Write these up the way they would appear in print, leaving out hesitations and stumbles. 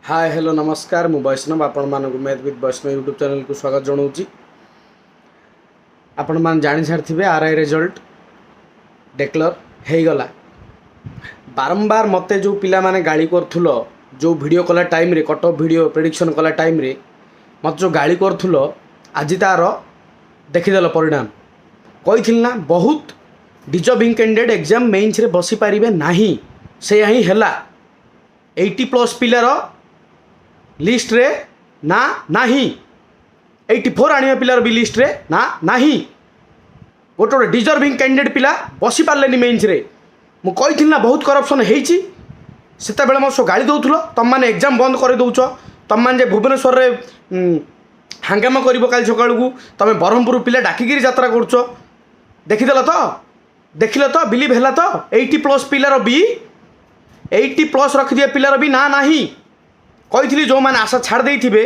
Hi hello नमस्कार मु वैष्णव आपण मानक math with Vaishnav YouTube channel को स्वागत जनाऊँगी। आपण मैंने जानी सारी आरआई रिजल्ट डिक्लेयर हो गला। बारंबार मत जो पिला माने गाड़ी करूल जो वीडियो कला टाइम रे कट ऑफ वीडियो प्रेडिक्शन कला टाइम रे मत जो गाड़ी करूल आज तार देखीदेल परिणाम कही ना बहुत डिजर्विंग कैंडिडेट एग्जाम मेन्स रे बसी पारे ना से ही है 80+ पिलार लिस्ट रे ना नाही 84 आने पिलार भी लिस्ट रे ना नाही गोटे गोटे डिजर्विंग कैंडिडेट पिला बसी पारे मेन्स रे मु कही ना बहुत करप्शन होती से मो सो गाड़ी दौल तुम मैंने एग्जाम बंद कर दौच तुम मैंने भुवनेश्वर हांगामा कर काल सका तुम ब्रह्मपुर पिला डाकिकी यात्रा करुच देखिल तो बिलीव है तो 80+ पिलार भी 80+ रखिदे पिलार भी ना नाही कही जो मैंने आशा छाड़ देते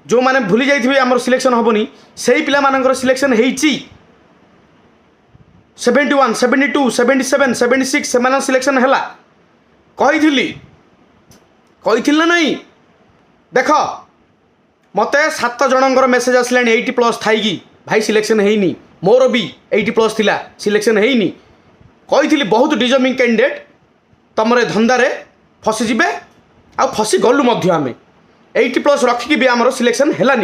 जो मैंने भूली जाइए आमर सिलेक्शन हेनी से पिला मानकर सिलेक्शन होती 71 72 77 76 से सिलेक्शन है कही ना नहीं देख मत 7 जनकर मेसेज आसला 80+ थी भाई सिलेक्शन होनी मोर भी 80+ थिला सिलेक्शन होनी कही बहुत डिजर्विंग कैंडिडेट तुम धंदारे फसीजे आ फसी गलु आम 80+ रखिकी भी आमर सिलेक्शन है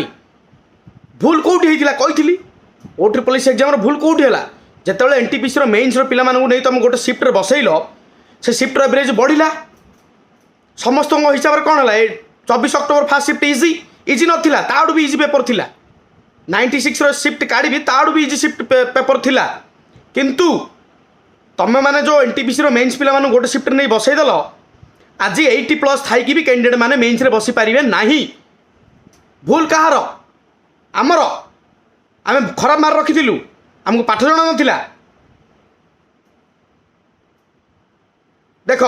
भूल कौटी होता कही OSSEE एग्जाम भूल कौटी है जिते एनटीपीसी मेन्स पिला नहीं तुम गोटे सिफ्ट बसैल से सिफ्ट एवरेज बढ़ला समस्त हिसाब से कौन है 24 अक्टोबर फास्ट सिफ्ट इजी नाला ताड़ू भी इजी पेपर थिला 96 सिफ्ट काढ़ी भी ताड़ू भी इजी सिफ्ट पेपर थिला किंतु तुम मैंने जो एनटीपीसी मेन्स पिला गोटे सिफ्ट नहीं बसईदेल आज 80+ थी भी कैंडिडेट मैंने मेन्स रे बसी पारे ना भूल कहार आमर आम खराब मार्क रखी आमको पाठ जଣା नाला देख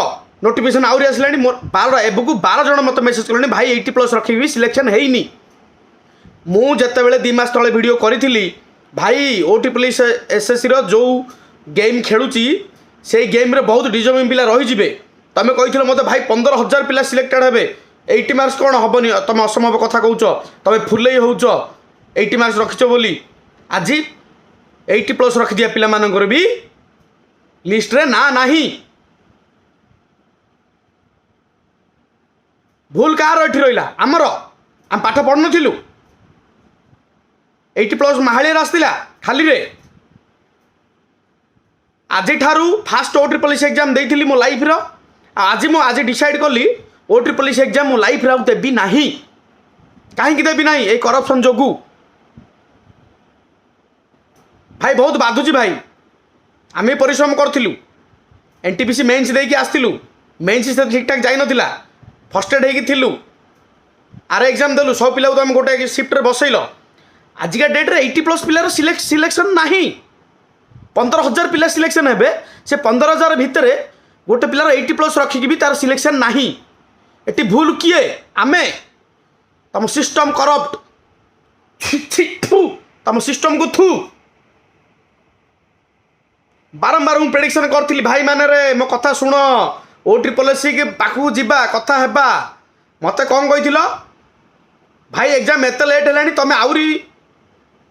नोटिफिकेशन आउरी आसला मोर 12 जन मत मेसेज कले भाई 80+ रखी भी सिलेक्शन होनी मुझे 2 मास तले वीडियो करी भाई OSSEE जो गेम खेलुची से गेम रे बहुत डिजर्विंग पिला रही तुम कही मत भाई 15,000 पिला सिलेक्टेड हे 80 मार्क्स कौन हेनी तुम असंभव कथा कौच तुम फुले होच 80 मार्क्स रखिच बोली आज 80+ रखी दिया पिला मानकर भी लिस्ट रे ना नाही भूल कहार एठी रहिला आमर आम पाठ पढ़ नथिलु 80+ माहाली आसला खाली रे आज ठारू फास्ट OSSEE एग्जाम देइथिली मो लाइफ रो आज डिसाइड कली OSSEE एग्जाम मो लाइफ रे देबी नाही कहीं देबी नाही ए करप्शन जोगु भाई बहुत बाधुची भाई आम परिश्रम करूँ एनटीपीसी मेन्स देकी आसलु मेन्स ठीक ठाक जाई नथिला फर्स्टेड होगी आर एग्जाम देलु सब पिला तुम गोटे सिफ्ट बसैल आजिका डेट रे 80+ पिलार सिलेक्शन नाही 15,000 पिला सिलेक्शन हे से 15,000 भितर गोटे पिलार 80+ रखिकी भी तार सिलेक्शन नाही एटी भूल किए आमे तम सिस्टम करप्ट तम सिस्टम को थू बारंबार मुझे प्रेडिक्शन करी भाई माने रे मो कथा शुण OSSEE के पाखु जीवा कथा हेबा मत कौन कही भाई एग्जाम एत लेट है तुम आउरी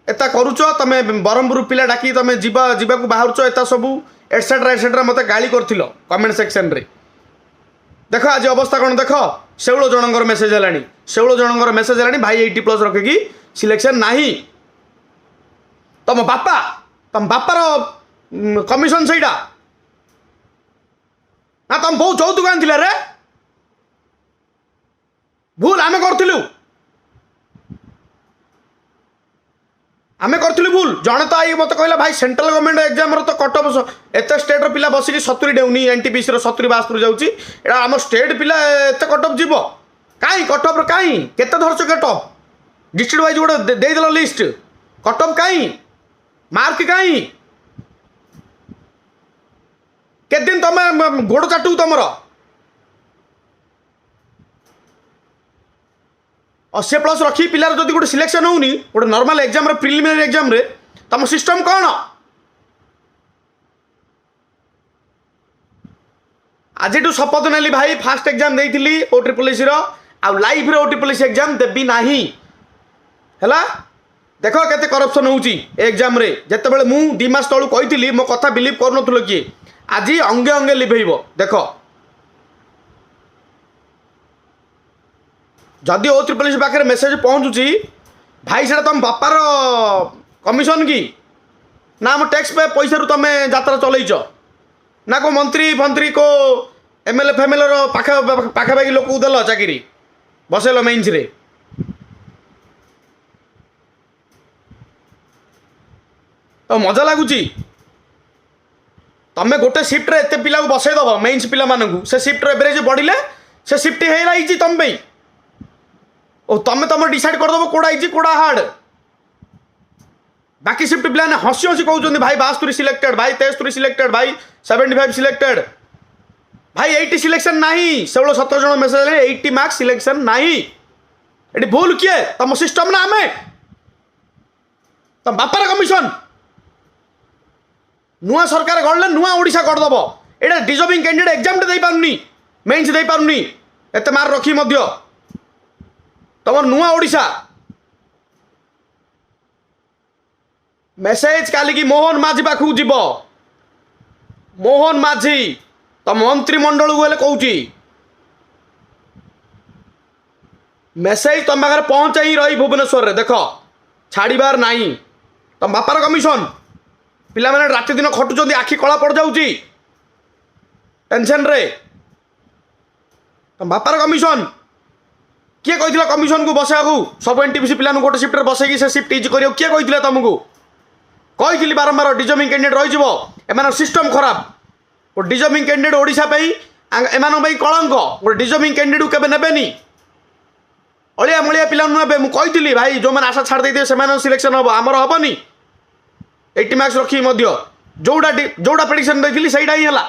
एता करुच तुम ब्रह्मपुर पिला डाकी तुम जीवा बाहर एता सबू एटसेट्रा मत गाली कर कमेंट सेक्शन रे देख आज अवस्था कौन देख 16 जनकर मेसेज है 16 जनकर मेसेज है भाई 80+ रखिकी सिलेक्शन नाही तुम बापार कमिशन सहीटा ना तुम बहुत चौतुक आनी रे भूल आमे करूँ भूल जड़े तो आई मत कहला भाई सेंट्रल गवर्नमेंट एग्जाम तो कट ऑफ एत स्टेट पिला बसिक 70 डेउनी एनटीपीसी 70 72 जाऊँगी एटा आम स्टेट पिला एत कट ऑफ जीव कहीं कट ऑफ कहीं केते धरछ कट ऑफ डिस्ट्रिक्ट वाइज गोटे देदेल लिस्ट कट ऑफ कहीं मार्क कहीं के दिन तुम गोड़ चाटू तुमर 80+ रखी पिलार जदि गोटे सिलेक्शन होनी गोटे नॉर्मल एग्जाम प्रिलिमिनरी एग्जाम रे तुम सिस्टम कौन आज शपथ नेली भाई फास्ट एग्जाम देइथिली OSSEE आउ लाइफ रे ओटी पुलिस एग्जाम देबी नाही हैला देख केते करप्शन होउची एग्जाम रे जते बेले मु 2 मास तळु कहितली मो कथा बिलीव करनथुलो कि आज अंगे अंगे लिभेइबो देख जदि ओ ट्रिपल एस पाखे मेसेज पहुँचुची भाई से तुम बापार कमिशन कि ना हम टैक्स पे पैसा रू तुम यात्रा चलैच ना को मंत्री फंत्री को एमएलए फेमएलए पाखापाखि लोक देल चाकरी बसेल मेन्स रे तो मजा लगुच तमें गोटे सिफ्ट रे एते पिला बसई दब मेन्स पिला मानू से सिफ्ट एवरेज बढ़िले से सिफ्ट है तुम ओ तमें तुम डिसाइड करदेव कौड़ा इजी कौड़ा हार्ड बाकी सिफ्ट पिला ने हसी हसी कहते भाई 72 सिलेक्टेड भाई 73 सिलेक्टेड भाई 75 सिलेक्टेड भाई 80 सिलेक्शन नहीं 16-17 जन मेसेज 80 मार्क्स सिलेक्शन नहीं ये भूल किए तुम सिस्टम ना आमे तुम बापार कमिशन नुआ सरकार गढ़ले नुआ ओडिशा करदेव ये डिजर्विंग कैंडिडेट एग्जाम दे पारुनी मेन्स दे पारुनी एते मार्क रखी मध्य तुम नुआ ओडिशा मेसेज काली की मोहन माझी पाखु जीव मोहन माझी तो मंत्रिमंडल को कहूँ मेसेज तुम पाखे पहुँचाई रही भुवनेश्वर देख छाड़बार नहीं तुम बापार कमिशन पिला मैंने राति दिन खटुंट आखि कला पड़ जाऊँगी टेंशन रे तुम बापार कमिशन किए कही कमिशन को बसा सब एनटीपीसी पिला गोटे सिफ्ट बसैकी से सिफ्ट इज कर किए कही तुमको कही बारंबार डिजर्विंग कैंडिडेट रही सिस्टम खराब वो डिजर्विंग कैंडिडेट ओडिशा एम कलंक गोटे डिजर्विंग कैंडिडेट केवे नेबेनी अलिया मलिया पिला ने मुझे भाई जो मैंने आशा छाड़ देते से सिलेक्शन हम आमर हेनी 80 मार्क्स रखी जोड़ा जोड़ा प्रेडिक्शन देखी सहीटा ही है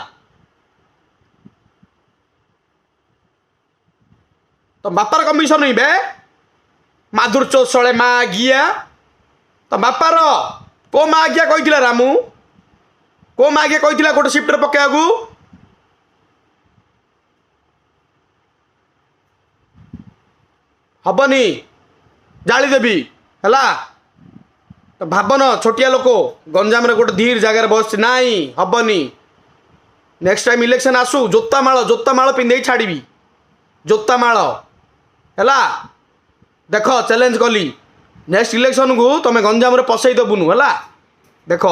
तो बापार कमिशन ही बे माधुर चौसले माँ गिया तो बापार को माँ गिया कही रामू को माँ गिया कही गोटे सिफ्ट पकड़ा हबनी जालीदेवी है तो भावन छोटिया लोक गंजाम रे गोटे धीर जगार बस नाई हबनी नेक्स्ट टाइम इलेक्शन आसू जोता माल पिंधे छाड़ी जोता माल है देख चैलेंज कली नेक्स्ट इलेक्शन को तुम गंजाम रे पसई देबुनु है देख